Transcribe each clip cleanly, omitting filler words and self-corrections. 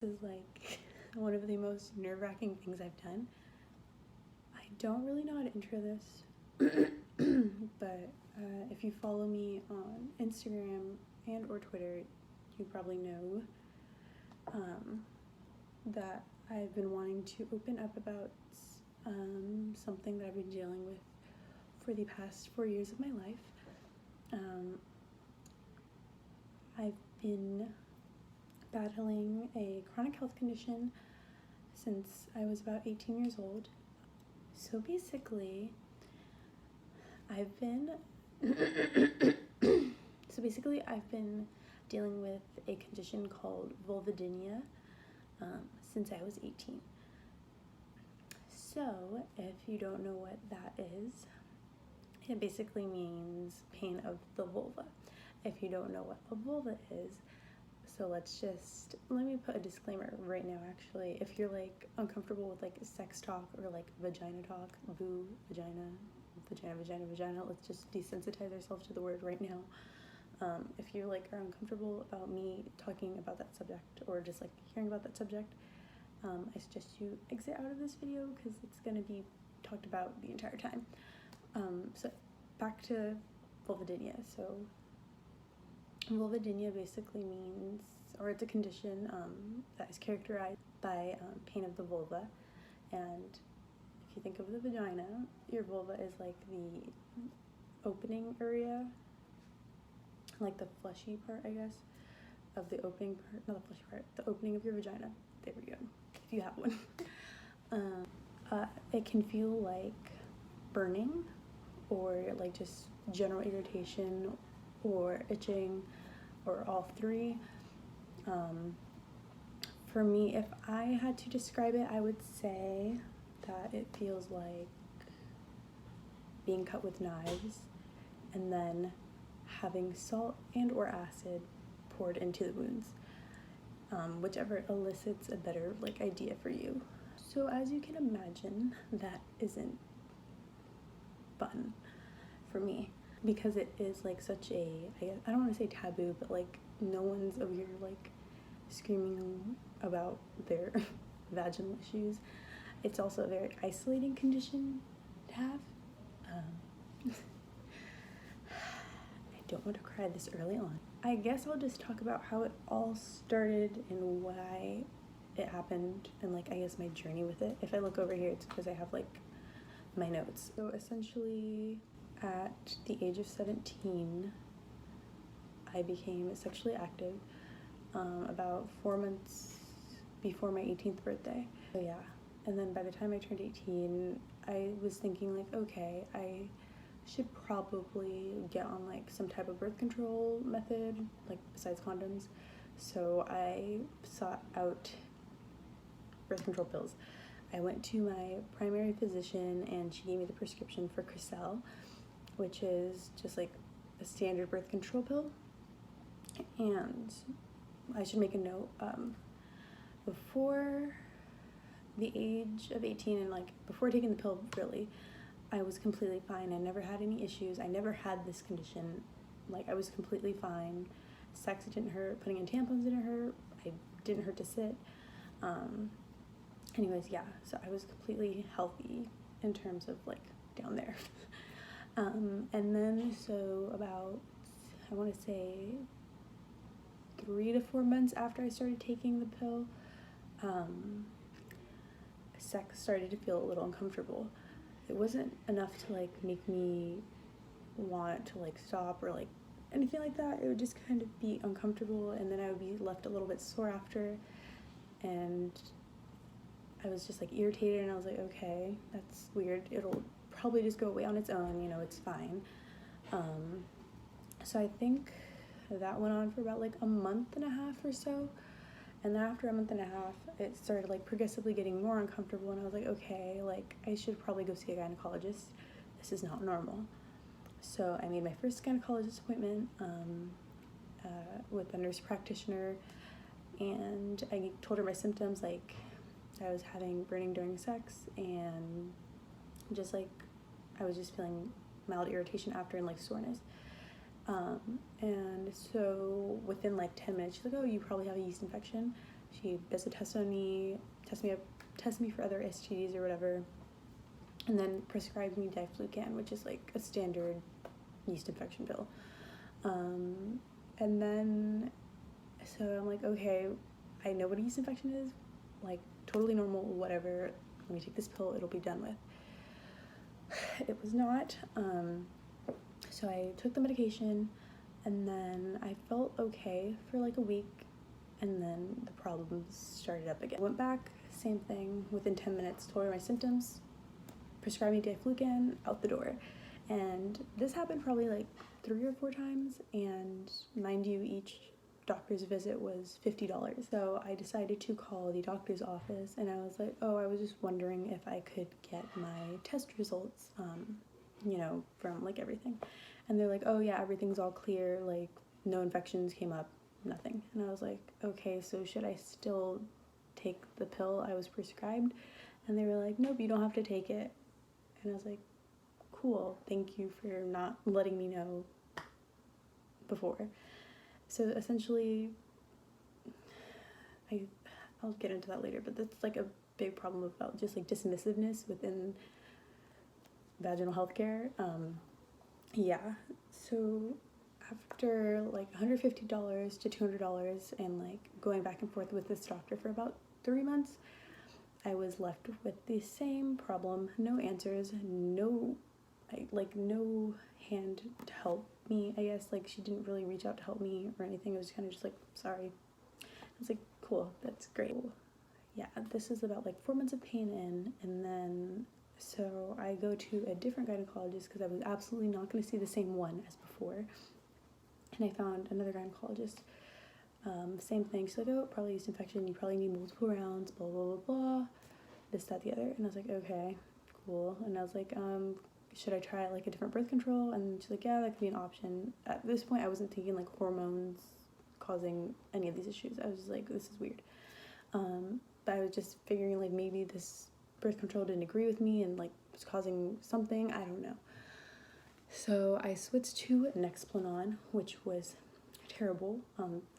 is like one of the most nerve-wracking things I've done. I don't really know how to intro this, but if you follow me on Instagram and or Twitter, you probably know that I've been wanting to open up about something that I've been dealing with for the past 4 years of my life. I've been battling a chronic health condition since I was about 18 years old. So basically, I've been dealing with a condition called Vulvodynia since I was 18. So, if you don't know what that is, it basically means pain of the vulva. If you don't know what a vulva is, so let me put a disclaimer right now actually. If you're like uncomfortable with like sex talk or like vagina talk, vagina, let's just desensitize ourselves to the word right now. If you like are uncomfortable about me talking about that subject or just like hearing about that subject, I suggest you exit out of this video because it's going to be talked about the entire time. So back to Vulvodynia. So Vulvodynia basically means, or it's a condition that is characterized by pain of the vulva. And if you think of the vagina, your vulva is like the opening area, like the fleshy part, I guess, of the opening part, not the fleshy part, the opening of your vagina. There we go, if you have one. It can feel like burning or like just general irritation or itching or all three. For me, if I had to describe it, I would say that it feels like being cut with knives and then having salt and or acid poured into the wounds, whichever elicits a better like idea for you. So as you can imagine, that isn't fun for me because it is like such a, I don't want to say taboo, but like no one's over here like screaming about their vaginal issues. It's also a very isolating condition to have. I don't want to cry this early on. I guess I'll just talk about how it all started and why it happened and like I guess my journey with it. If I look over here, it's because I have like my notes. So essentially at the age of 17, I became sexually active about 4 months before my 18th birthday. So yeah, and then by the time I turned 18, I was thinking like, okay, I should probably get on like some type of birth control method, like besides condoms. So I sought out birth control pills. I went to my primary physician and she gave me the prescription for Cresel, which is just like a standard birth control pill. And I should make a note, before the age of 18 and like before taking the pill really, I was completely fine. I never had any issues. I never had this condition. Like I was completely fine. Sex didn't hurt, putting in tampons didn't hurt, I didn't hurt to sit. Anyways, yeah, so I was completely healthy in terms of like down there. And then so about, I want to say 3 to 4 months after I started taking the pill, sex started to feel a little uncomfortable. It wasn't enough to like make me want to like stop or like anything like that. It would just kind of be uncomfortable and then I would be left a little bit sore after, and I was just like irritated and I was like, okay, that's weird. It'll probably just go away on its own, you know, it's fine. So I think that went on for about like a month and a half or so. And then after a month and a half, it started like progressively getting more uncomfortable and I was like, okay, like I should probably go see a gynecologist. This is not normal. So I made my first gynecologist appointment with a nurse practitioner, and I told her my symptoms, like I was having burning during sex and just like I was just feeling mild irritation after and like soreness. And so within like 10 minutes, she's like, oh, you probably have a yeast infection. She does a test on me, test me for other STDs or whatever, and then prescribed me diflucan, which is like a standard yeast infection pill. And then, so I'm like, okay, I know what a yeast infection is, like totally normal, whatever. Let me take this pill, it'll be done with. It was not. So I took the medication, and then I felt okay for like a week, and then the problems started up again. Went back, same thing, within 10 minutes, told her my symptoms, prescribed me diflucan, out the door. And this happened probably like 3 or 4 times, and mind you, each doctor's visit was $50. So I decided to call the doctor's office, and I was like, oh, I was just wondering if I could get my test results, you know, from like everything. And they're like, oh yeah, everything's all clear, like no infections came up, nothing. And I was like, okay, so should I still take the pill I was prescribed? And they were like, nope, you don't have to take it. And I was like, cool, thank you for not letting me know before. So essentially, I'll get into that later, but that's like a big problem about just like dismissiveness within vaginal healthcare. Yeah, so after like $150 to $200 and like going back and forth with this doctor for about 3 months, I was left with the same problem, no answers, no hand to help me, I guess. Like, she didn't really reach out to help me or anything. It was kind of just like, sorry. I was like, cool, that's great. Yeah, this is about like 4 months of pain in, and then so I go to a different gynecologist because I was absolutely not going to see the same one as before. And I found another gynecologist. Same thing. She's like, oh, probably yeast infection. You probably need multiple rounds, blah, blah, blah, blah. This, that, the other. And I was like, okay, cool. And I was like, should I try like a different birth control? And she's like, yeah, that could be an option. At this point, I wasn't thinking like hormones causing any of these issues. I was just like, this is weird. But I was just figuring like maybe this birth control didn't agree with me and like was causing something. I don't know. So I switched to Nexplanon, which was terrible.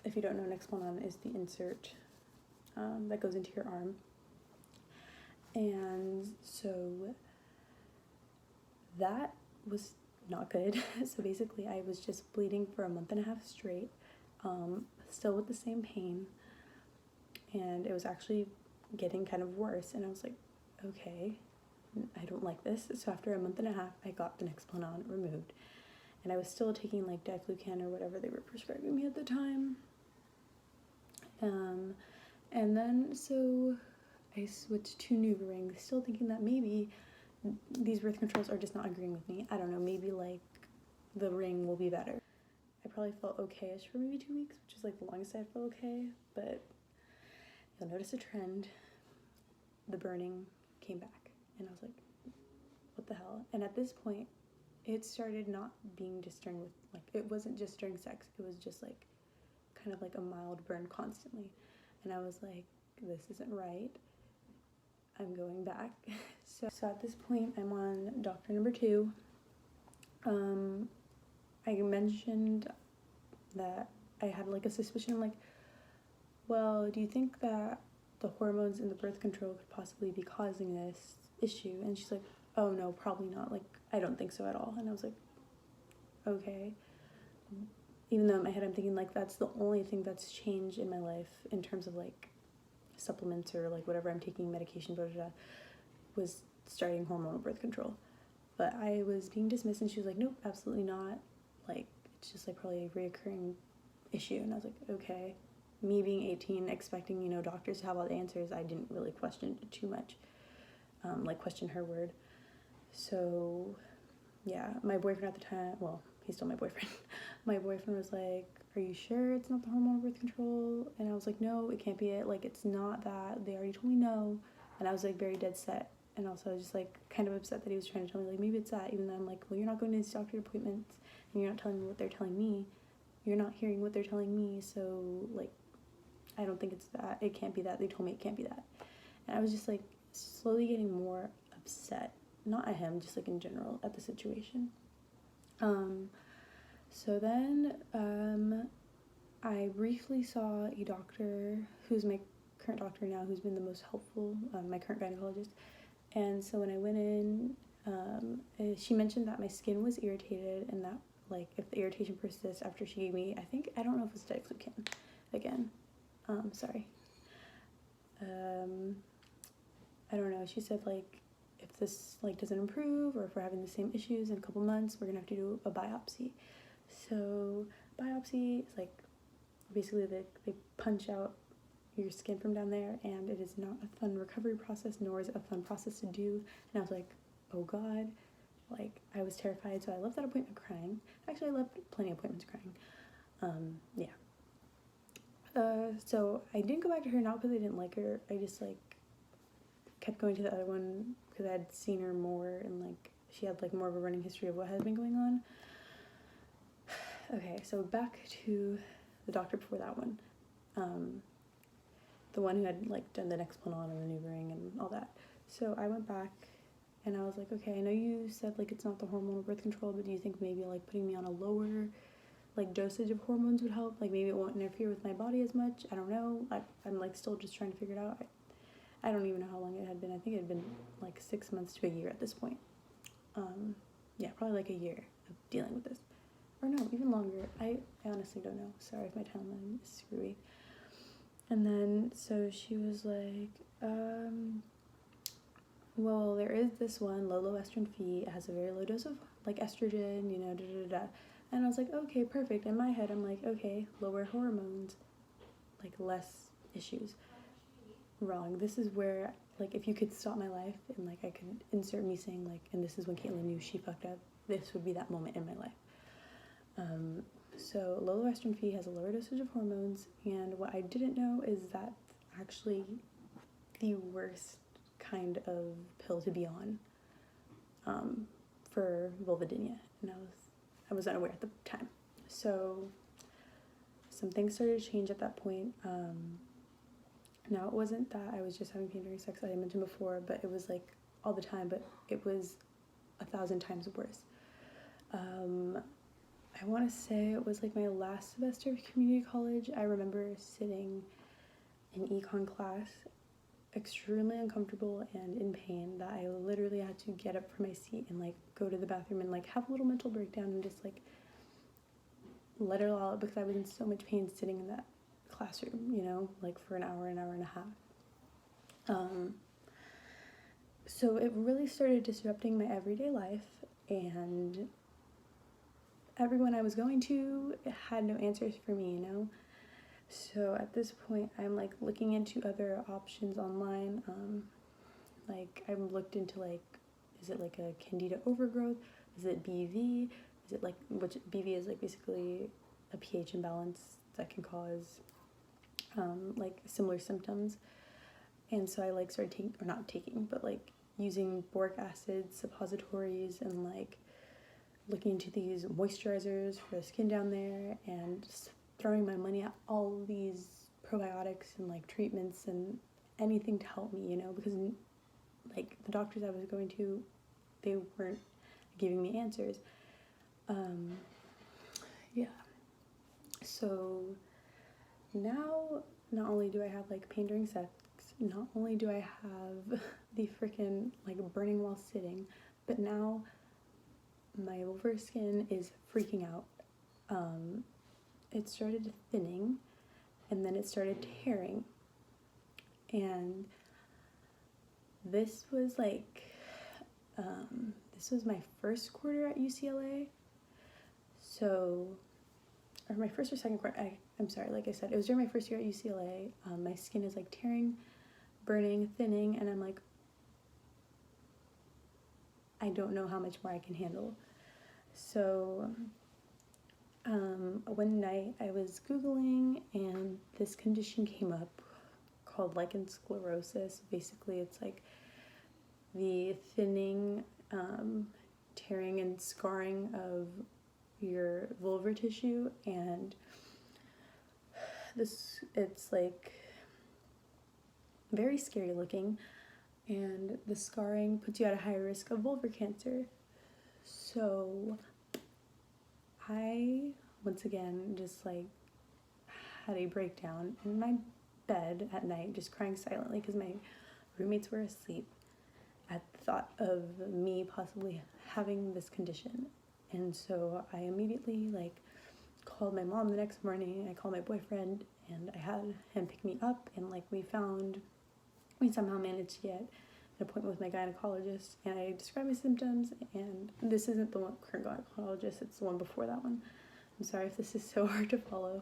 If you don't know, Nexplanon is the insert that goes into your arm. And so that was not good. So basically I was just bleeding for a month and a half straight, still with the same pain, and it was actually getting kind of worse. And I was like, okay, I don't like this. So after a month and a half, I got the Nexplanon removed, and I was still taking like diflucan or whatever they were prescribing me at the time. And then so I switched to NuvaRing, still thinking that maybe these birth controls are just not agreeing with me. I don't know, maybe like the ring will be better. I probably felt okay-ish for maybe 2 weeks, which is like the longest I felt okay, but you'll notice a trend. The burning came back, and I was like, what the hell? And at this point, it started not being just during, with like, it wasn't just during sex, it was just like kind of like a mild burn constantly. And I was like, this isn't right, I'm going back. So at this point, I'm on doctor number 2. I mentioned that I had like a suspicion, like, well, do you think that the hormones in the birth control could possibly be causing this issue? And she's like, oh no, probably not, like, I don't think so at all. And I was like, okay. Even though in my head I'm thinking like that's the only thing that's changed in my life in terms of like supplements or like whatever I'm taking, medication, blah, blah, blah, was starting hormonal birth control. But I was being dismissed, and she was like, nope, absolutely not, like it's just like probably a reoccurring issue. And I was like, okay. Me being 18, expecting, you know, doctors to have all the answers, I didn't really question it too much, like question her word. So yeah, my boyfriend at the time, well, he's still my boyfriend. My boyfriend was like, are you sure it's not the hormonal birth control? And I was like, no, it can't be it. Like, it's not that. They already told me no. And I was like very dead set. And also just like kind of upset that he was trying to tell me like maybe it's that, even though I'm like, well, you're not going to these doctor appointments and you're not telling me what they're telling me. You're not hearing what they're telling me. So like, I don't think it's that. It can't be that. They told me it can't be that. And I was just like slowly getting more upset. Not at him, just like in general at the situation. So then I briefly saw a doctor who's my current doctor now who's been the most helpful, my current gynecologist. And so when I went in, she mentioned that my skin was irritated and that, like, if the irritation persists after she gave me, I don't know if it's Dexlucan again. Sorry. I don't know. She said, like, if this, like, doesn't improve or if we're having the same issues in a couple months, we're gonna have to do a biopsy. So biopsy is like basically they punch out your skin from down there, and it is not a fun recovery process, nor is it a fun process to do. And I was like, oh God, like, I was terrified. So I left that appointment crying. Actually, I left plenty of appointments crying. Yeah. So I didn't go back to her, not because I didn't like her. I just, like, kept going to the other one because I had seen her more, and, like, she had, like, more of a running history of what had been going on. Okay, so back to the doctor before that one. The one who had, like, done the Nexplanon and maneuvering and all that. So I went back and I was like, okay, I know you said, like, it's not the hormonal birth control, but do you think maybe, like, putting me on a lower, like, dosage of hormones would help? Like, maybe it won't interfere with my body as much. I don't know. I'm like, still just trying to figure it out. I don't even know how long it had been. I think it had been, like, 6 months to a year at this point. Yeah, probably, like, a year of dealing with this. Or no, even longer. I honestly don't know. Sorry if my timeline is screwy. And then, so she was like, well, there is this one, low estrogen Phe. It has a very low dose of, like, estrogen, you know, da-da-da-da. And I was like, okay, perfect. In my head, I'm like, okay, lower hormones, like, less issues. Wrong. This is where, like, if you could stop my life and, like, I could insert me saying, like, and this is when Caitlin knew she fucked up, this would be that moment in my life. So low estrogen Phe has a lower dosage of hormones, and what I didn't know is that actually the worst kind of pill to be on for vulvodynia, and I was unaware at the time. So some things started to change at that point. Now it wasn't that I was just having pain during sex, like I mentioned before, but it was, like, all the time, but it was 1,000 times worse. I want to say it was, like, my last semester of community college. I remember sitting in econ class, extremely uncomfortable and in pain, that I literally had to get up from my seat and, like, go to the bathroom and, like, have a little mental breakdown and just, like, let it all out because I was in so much pain sitting in that classroom, you know, like, for an hour and a half. So it really started disrupting my everyday life, and everyone I was going to had no answers for me, you know? So at this point, I'm, like, looking into other options online. Like, I've looked into, like, is it, like, a candida overgrowth? Is it BV? Is it, like, which BV is, like, basically a pH imbalance that can cause, like, similar symptoms. And so I, like, started taking, or not taking, but, like, using boric acid suppositories and, like, looking into these moisturizers for the skin down there, and just throwing my money at all these probiotics and, like, treatments and anything to help me, you know, because, like, the doctors I was going to, they weren't giving me answers. Yeah. So now, not only do I have, like, pain during sex, not only do I have the freaking, like, burning while sitting, but now my vulvar skin is freaking out. It started thinning, and then it started tearing. And this was, like, this was my first quarter at UCLA. So, or my first or second quarter, I'm sorry, like I said, it was during my first year at UCLA. My skin is, like, tearing, burning, thinning, and I'm like, I don't know how much more I can handle. So, one night I was Googling, and this condition came up called lichen sclerosis. Basically, it's, like, the thinning, tearing, and scarring of your vulvar tissue, and it's, like, very scary looking, and the scarring puts you at a higher risk of vulvar cancer. So I, once again, just, like, had a breakdown, and my bed at night, just crying silently because my roommates were asleep at the thought of me possibly having this condition. And so I immediately like called my mom the next morning. I called my boyfriend and I had him pick me up, and like we somehow managed to get an appointment with my gynecologist, and I described my symptoms, and this isn't the current gynecologist, it's the one before that one. I'm sorry if this is so hard to follow.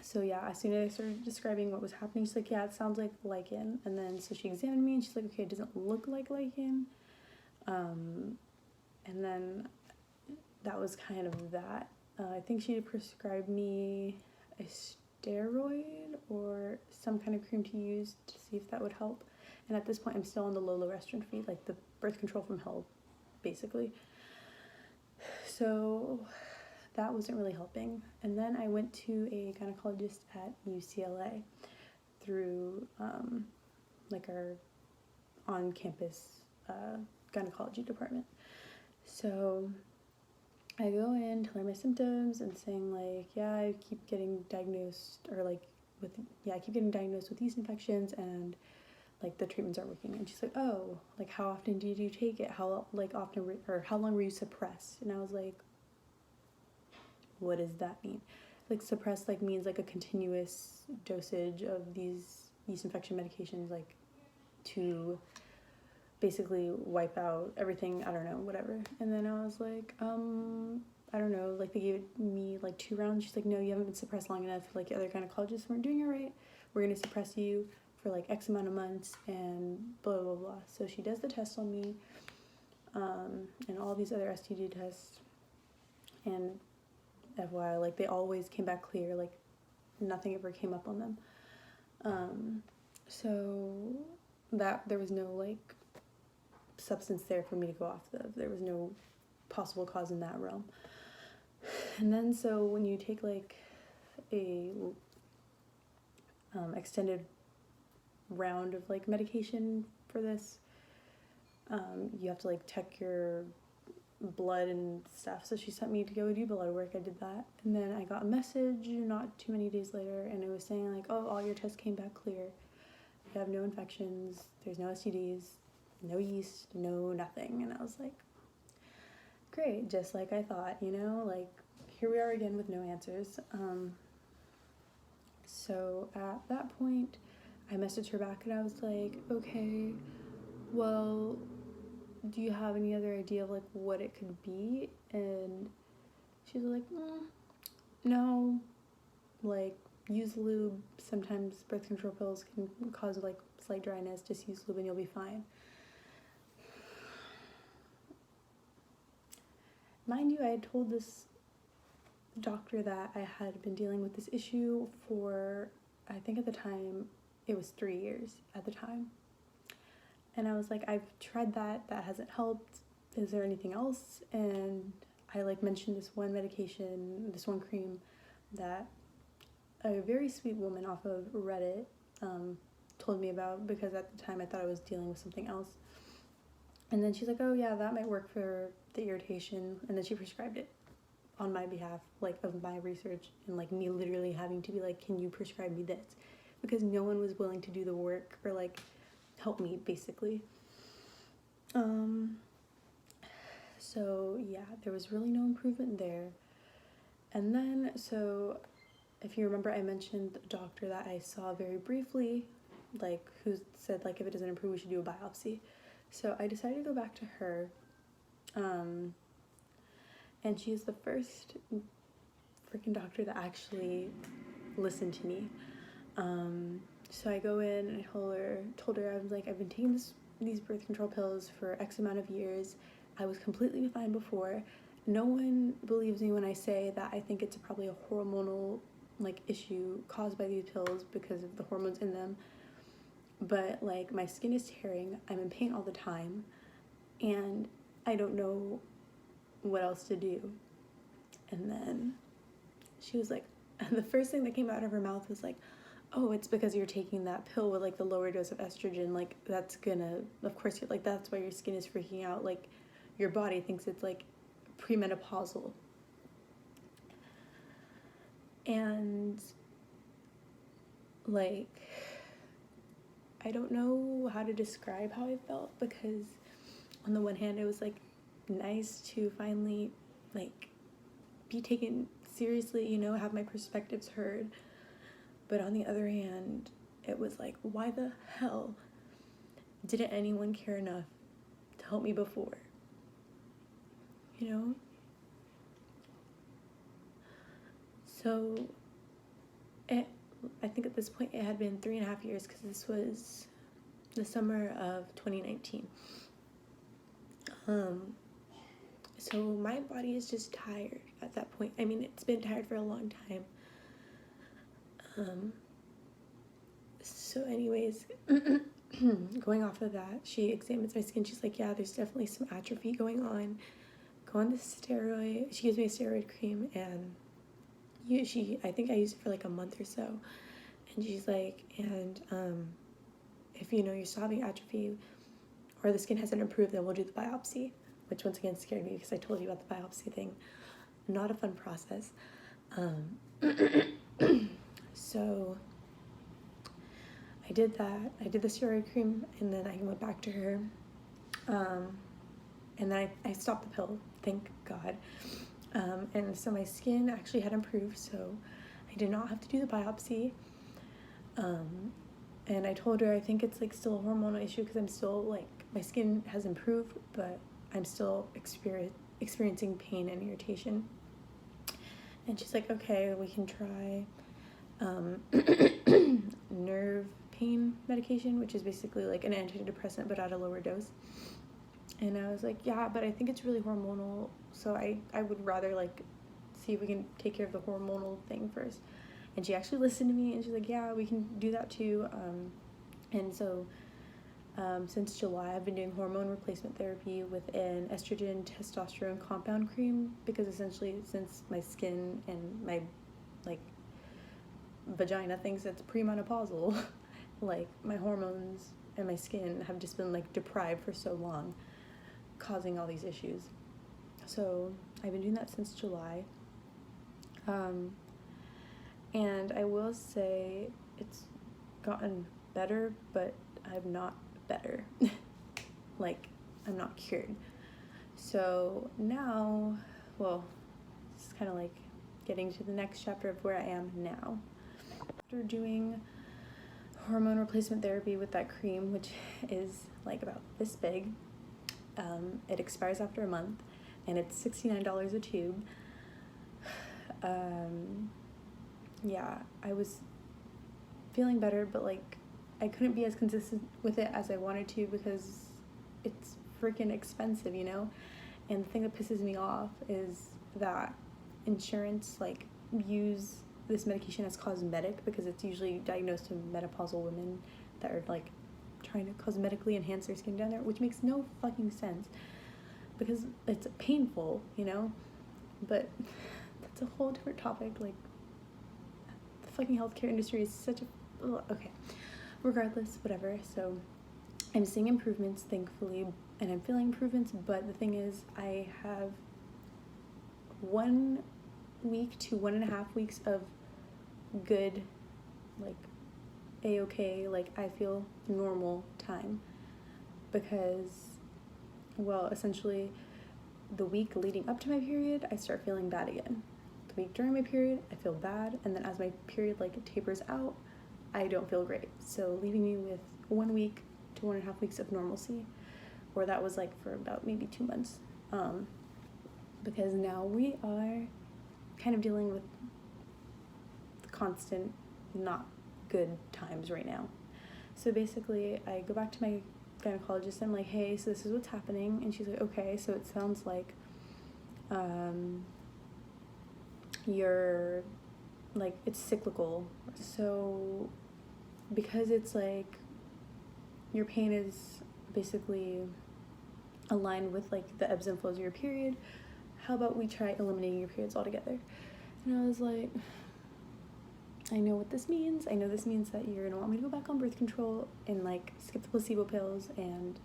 So yeah, as soon as I started describing what was happening, she's like, yeah, it sounds like lichen. And then so she examined me and she's like, okay, it doesn't look like lichen. And then that was kind of that. I think she prescribed me a steroid or some kind of cream to use to see if that would help. And at this point, I'm still on the low estrogen feed, like the birth control from hell, basically. So that wasn't really helping. And then I went to a gynecologist at UCLA through like our on-campus gynecology department. So I go in, tell her my symptoms, and saying like, yeah, I keep getting diagnosed with yeast infections, and like the treatments aren't working. And she's like, oh, like how often did you take it? How long were you suppressed? And I was like, what does that mean? Like suppressed like means like a continuous dosage of these yeast infection medications, like to basically wipe out everything, I don't know, whatever. And then I was like, I don't know, like they gave me like 2 rounds. She's like, no, you haven't been suppressed long enough. Like other gynecologists weren't doing it right. We're gonna suppress you for like X amount of months and blah, blah, blah. So she does the test on me, and all these other STD tests, and FYI, like they always came back clear, like nothing ever came up on them. So that there was no like substance there for me to go off of. There was no possible cause in that realm. And then so when you take like a extended round of like medication for this, you have to like check your blood and stuff. So she sent me to go do blood work. I did that, and then I got a message not too many days later, and it was saying like, oh, all your tests came back clear. You have no infections, there's no STDs, no yeast, no nothing. And I was like, great, just like I thought, you know, like here we are again with no answers. So at that point I messaged her back and I was like, okay, well, do you have any other idea of like what it could be? And she's like, no, like use lube. Sometimes birth control pills can cause like slight dryness. Just use lube and you'll be fine. Mind you, I had told this doctor that I had been dealing with this issue for, I think at the time, it was 3 years at the time. And I was like, I've tried that hasn't helped. Is there anything else? And I like mentioned this one medication, this one cream that a very sweet woman off of Reddit told me about, because at the time I thought I was dealing with something else. And then she's like, oh yeah, that might work for the irritation. And then she prescribed it on my behalf, like of my research, and like me literally having to be like, can you prescribe me this? Because no one was willing to do the work or like help me, basically. So yeah, there was really no improvement there. And then, so if you remember, I mentioned the doctor that I saw very briefly, like who said like if it doesn't improve we should do a biopsy. So I decided to go back to her, and she's the first freaking doctor that actually listened to me. So I go in and I told her I was like, I've been taking these birth control pills for X amount of years. I was completely fine before. No one believes me when I say that I think it's probably a hormonal like issue caused by these pills because of the hormones in them. But like my skin is tearing, I'm in pain all the time, and I don't know what else to do. And then she was like, the first thing that came out of her mouth was like, oh, it's because you're taking that pill with like the lower dose of estrogen, like that's gonna, of course, you're like, that's why your skin is freaking out, like your body thinks it's like premenopausal. And like, I don't know how to describe how I felt, because on the one hand, it was like nice to finally like be taken seriously, you know, have my perspectives heard. But on the other hand, it was like, why the hell didn't anyone care enough to help me before? You know? So I think at this point it had been 3.5 years, because this was the summer of 2019. So my body is just tired at that point. I mean, it's been tired for a long time. So anyways, going off of that, she examines my skin. She's like, yeah, there's definitely some atrophy going on. Go on this steroid. She gives me a steroid cream, and I think I used it for like a month or so. And she's like, and if you know you're still having atrophy or the skin hasn't improved, then we'll do the biopsy, which once again scared me because I told you about the biopsy thing. Not a fun process. So I did that. I did the steroid cream, and then I went back to her. And then I stopped the pill, thank God. And so my skin actually had improved, so I did not have to do the biopsy. And I told her I think it's like still a hormonal issue, because I'm still like, my skin has improved, but I'm still experiencing pain and irritation. And she's like, okay, we can try nerve pain medication, which is basically like an antidepressant but at a lower dose. And I was like, yeah, but I think it's really hormonal, so I would rather like see if we can take care of the hormonal thing first. And she actually listened to me, and she's like, yeah, we can do that too. And so since July, I've been doing hormone replacement therapy with an estrogen testosterone compound cream, because essentially since my skin and my like vagina thinks it's premenopausal, like my hormones and my skin have just been like deprived for so long, causing all these issues. So I've been doing that since July. And I will say it's gotten better, but I'm not better. Like, I'm not cured. So now, well, it's kind of like getting to the next chapter of where I am now. After doing hormone replacement therapy with that cream, which is like about this big, it expires after a month, and it's $69 a tube. Yeah, I was feeling better, but like I couldn't be as consistent with it as I wanted to, because it's freaking expensive, you know? And the thing that pisses me off is that insurance like views this medication as cosmetic, because it's usually diagnosed to menopausal women that are like trying to cosmetically enhance their skin down there, which makes no fucking sense, because it's painful, you know? But that's a whole different topic. Like, the fucking healthcare industry is such a... Okay, regardless, whatever. So I'm seeing improvements, thankfully, and I'm feeling improvements, but the thing is, I have 1 week to 1.5 weeks of good, like, a-okay, like, I feel normal time, because, well, essentially, the week leading up to my period, I start feeling bad again. The week during my period, I feel bad, and then as my period, like, tapers out, I don't feel great. So leaving me with 1 week to 1.5 weeks of normalcy, or that was, like, for about maybe 2 months, because now we are kind of dealing with the constant not good times right now. So basically, I go back to my gynecologist, and I'm like, hey, so this is what's happening, and she's like, okay, so it sounds like you're like, it's cyclical. So because it's like your pain is basically aligned with like the ebbs and flows of your period, how about we try eliminating your periods altogether? And I was like, I know what this means. I know this means that you're gonna want me to go back on birth control and like skip the placebo pills, and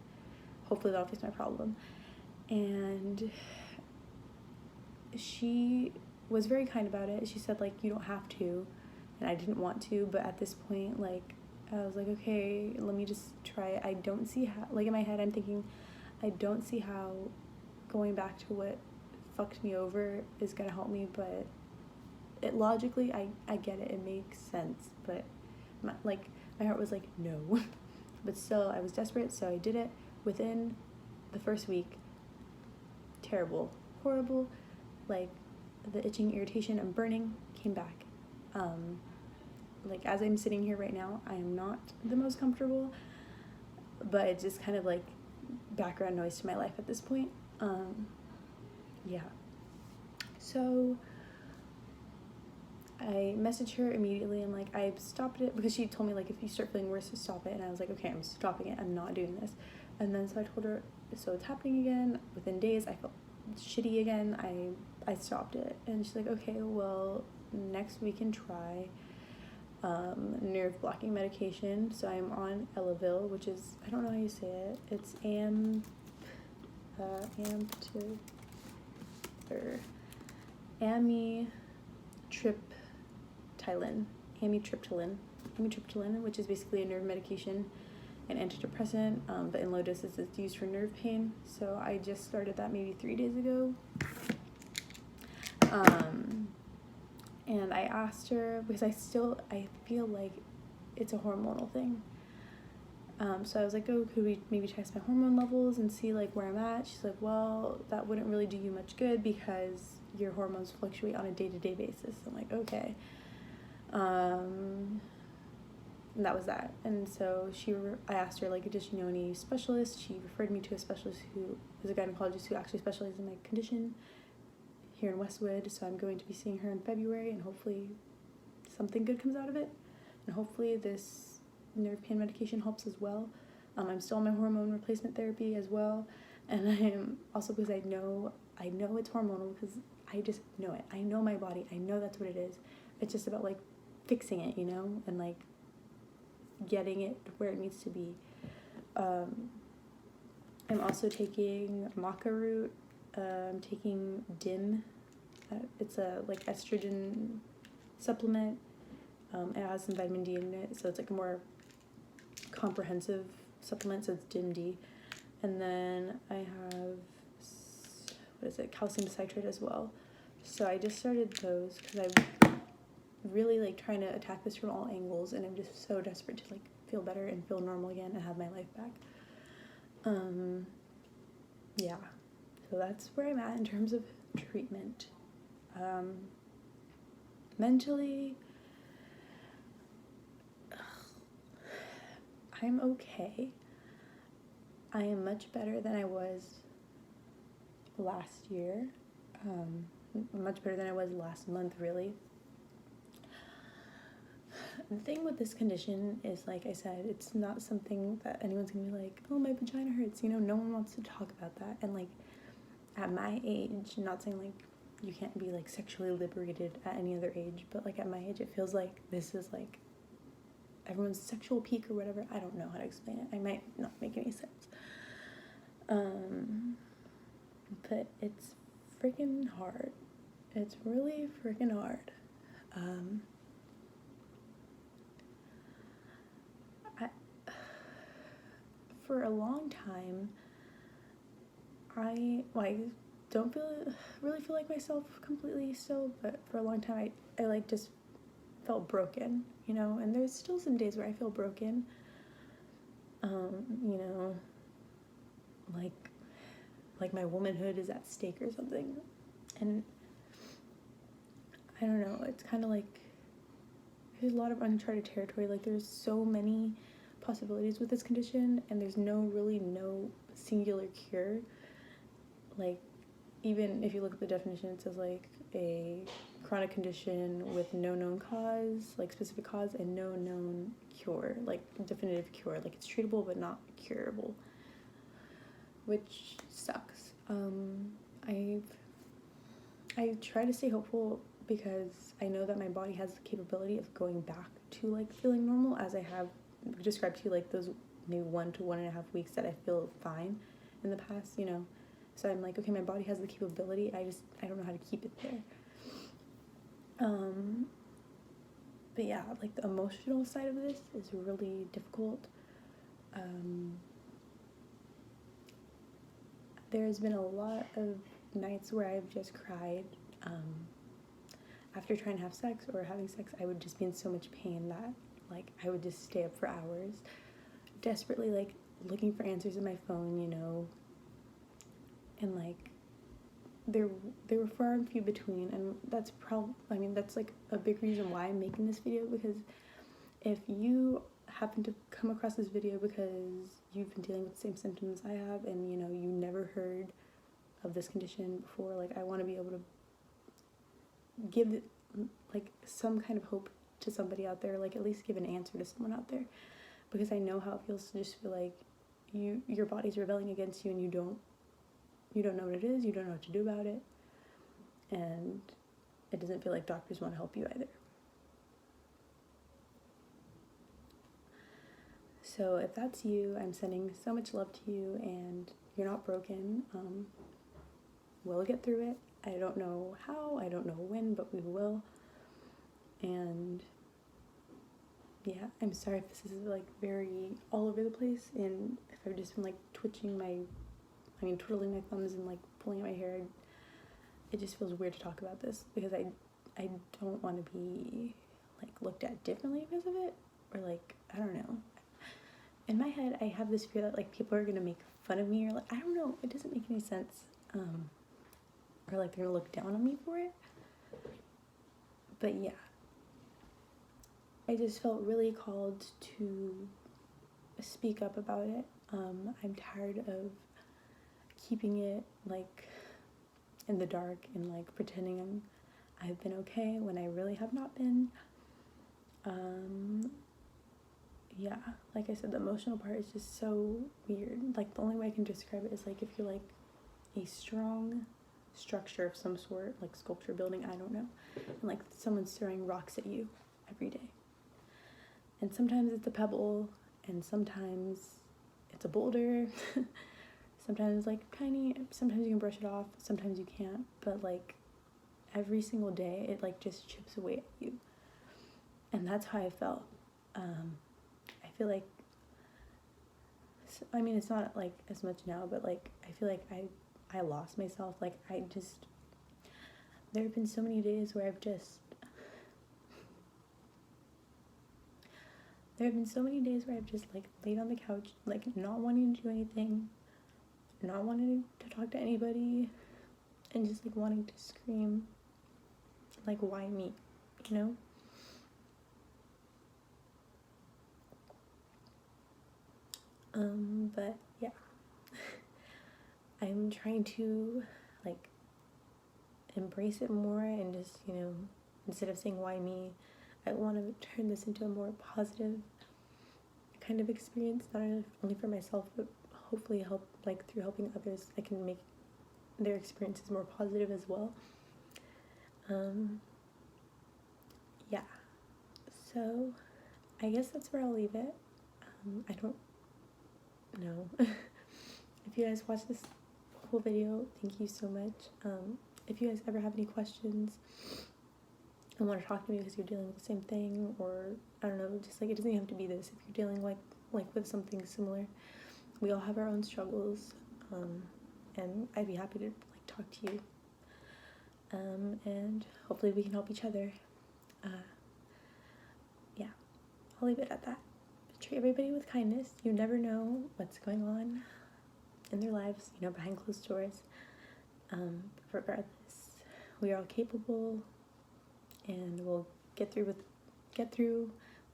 hopefully that'll fix my problem. And she was very kind about it. She said, like, you don't have to. and I didn't want to, but at this point, like, I was like, okay, let me just try it. I don't see how, like, in my head I'm thinking, I don't see how going back to what fucked me over is gonna help me, but it logically, I get it, it makes sense, but my heart was like, no. But still, I was desperate, so I did it. Within the first week, terrible, horrible, like, the itching, irritation, and burning came back. Like, as I'm sitting here right now, I am not the most comfortable, but it's just kind of like background noise to my life at this point. Yeah. So I messaged her immediately. I'm like, I've stopped it, because she told me, like, if you start feeling worse, to stop it. And I was like, okay, I'm stopping it. I'm not doing this. And then so I told her, so it's happening again. Within days, I felt shitty again. I stopped it. And she's like, okay, well, next we can try nerve blocking medication. So I'm on Elavil, which is, I don't know how you say it. It's amitriptyline, which is basically a nerve medication, an antidepressant, but in low doses it's used for nerve pain. So I just started that maybe 3 days ago. And I asked her, because I feel like it's a hormonal thing. So I was like, oh, could we maybe test my hormone levels and see, like, where I'm at? She's like, well, that wouldn't really do you much good because your hormones fluctuate on a day-to-day basis. I'm like, okay. And that was that. And so I asked her, like, does she know any specialists? She referred me to a specialist who is a gynecologist who actually specializes in my condition here in Westwood. So I'm going to be seeing her in February, and hopefully something good comes out of it. And hopefully this nerve pain medication helps as well. I'm still on my hormone replacement therapy as well. And I am also, because I know it's hormonal, because I just know it. I know my body. I know that's what it is. It's just about, like, fixing it, you know, and, like, getting it where it needs to be. I'm also taking maca root. I'm taking DIM. It's a, like, estrogen supplement. It has some vitamin D in it, so it's, like, a more comprehensive supplement, so it's DIM-D. And then I have, calcium citrate as well. So I just started those because I'm really, like, trying to attack this from all angles, and I'm just so desperate to, like, feel better and feel normal again and have my life back. Yeah, so that's where I'm at in terms of treatment. Mentally, I'm okay. I am much better than I was last year. Much better than I was last month, really. The thing with this condition is, like I said, it's not something that anyone's gonna be like, oh, my vagina hurts, you know, no one wants to talk about that. And, like, at my age, not saying, like, you can't be, like, sexually liberated at any other age, but, like, at my age, it feels like this is, like, everyone's sexual peak or whatever. I don't know how to explain it. I might not make any sense. But it's freaking hard. It's really freaking hard. For a long time, I don't really feel like myself completely still, but for a long time I like just felt broken, you know, and there's still some days where I feel broken, you know, like my womanhood is at stake or something, and I don't know, it's kind of like there's a lot of uncharted territory. Like, there's so many possibilities with this condition, and there's no singular cure. Like, even if you look at the definition, it says, like, a chronic condition with no known cause, like specific cause, and no known cure, like definitive cure. Like, it's treatable but not curable, which sucks. I try to stay hopeful because I know that my body has the capability of going back to, like, feeling normal, as I have described to you, like, those maybe 1 to 1.5 weeks that I feel fine in the past, you know. So I'm like, okay, my body has the capability, I don't know how to keep it there. But yeah, like the emotional side of this is really difficult. There's been a lot of nights where I've just cried. After trying to have sex or having sex, I would just be in so much pain that like I would just stay up for hours, desperately like looking for answers in my phone, you know. And like they were far and few between, and that's that's like a big reason why I'm making this video, because if you happen to come across this video because you've been dealing with the same symptoms I have, and you know you never heard of this condition before, like I want to be able to give like some kind of hope to somebody out there, like at least give an answer to someone out there, because I know how it feels to just feel like your body's rebelling against you, and you don't know what it is, you don't know what to do about it, and it doesn't feel like doctors want to help you either. So if that's you, I'm sending so much love to you, and you're not broken. We'll get through it. I don't know how, I don't know when, but we will. And yeah, I'm sorry if this is like very all over the place, and if I've just been like twiddling my thumbs and like pulling out my hair. It just feels weird to talk about this, because I don't want to be like looked at differently because of it, or like, I don't know. In my head, I have this fear that like people are gonna make fun of me, or like, I don't know, it doesn't make any sense. Or like they're gonna look down on me for it. But yeah, I just felt really called to speak up about it. I'm tired of keeping it like in the dark and like pretending I've been okay when I really have not been. Yeah, like I said, the emotional part is just so weird. Like the only way I can describe it is like if you're like a strong structure of some sort, like sculpture building, I don't know, and like someone's throwing rocks at you every day. And sometimes it's a pebble, and sometimes it's a boulder. Sometimes like tiny, sometimes you can brush it off, sometimes you can't, but like every single day it like just chips away at you. And that's how I felt. I feel like, I mean, it's not like as much now, but like I feel like I lost myself. Like there have been so many days where I've just like laid on the couch, like not wanting to do anything, not wanting to talk to anybody, and just like wanting to scream, like, why me, you know? But yeah, I'm trying to like embrace it more, and just, you know, instead of saying why me, I want to turn this into a more positive kind of experience, not only for myself, but hopefully help, like through helping others, I can make their experiences more positive as well. Yeah, so I guess that's where I'll leave it. I don't know. If you guys watched this whole video, thank you so much. If you guys ever have any questions and want to talk to me because you're dealing with the same thing, or I don't know, just like it doesn't have to be this. If you're dealing like with something similar, we all have our own struggles, and I'd be happy to like talk to you, and hopefully we can help each other. Yeah, I'll leave it at that. Treat everybody with kindness. You never know what's going on in their lives, you know, behind closed doors. Regardless, we are all capable, and we'll get through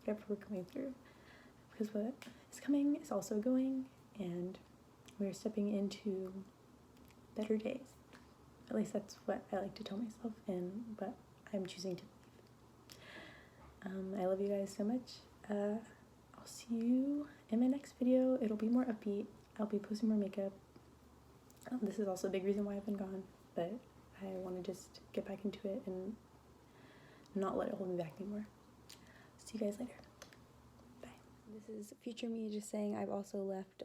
whatever we're going through, because what is coming is also going, and we're stepping into better days. At least that's what I like to tell myself, and but I'm choosing to believe. I love you guys so much. I'll see you in my next video. It'll be more upbeat. I'll be posting more makeup. This is also a big reason why I've been gone, but I want to just get back into it and not let it hold me back anymore. See you guys later. Bye. This is future me just saying I've also left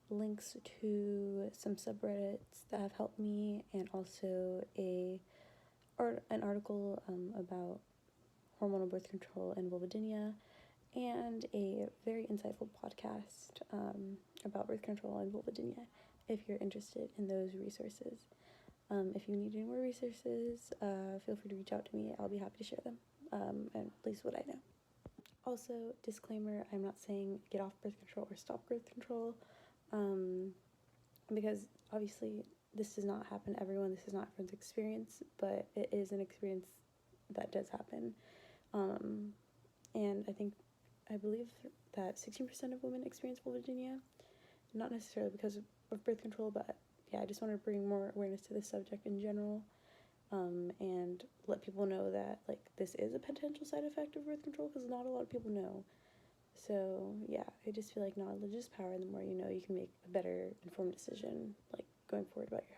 links to some subreddits that have helped me, and also an article about hormonal birth control and vulvodynia, and a very insightful podcast about birth control and vulvodynia if you're interested in those resources. If you need any more resources, feel free to reach out to me. I'll be happy to share them, and at least what I know. Also, disclaimer, I'm not saying get off birth control or stop birth control, because obviously this does not happen to everyone. This is not everyone's experience, but it is an experience that does happen. And I believe that 16% of women experience vulvodynia, not necessarily because of birth control, but yeah, I just want to bring more awareness to this subject in general, and let people know that, like, this is a potential side effect of birth control, because not a lot of people know. So yeah, I just feel like knowledge is power, and the more you know, you can make a better informed decision, like, going forward about your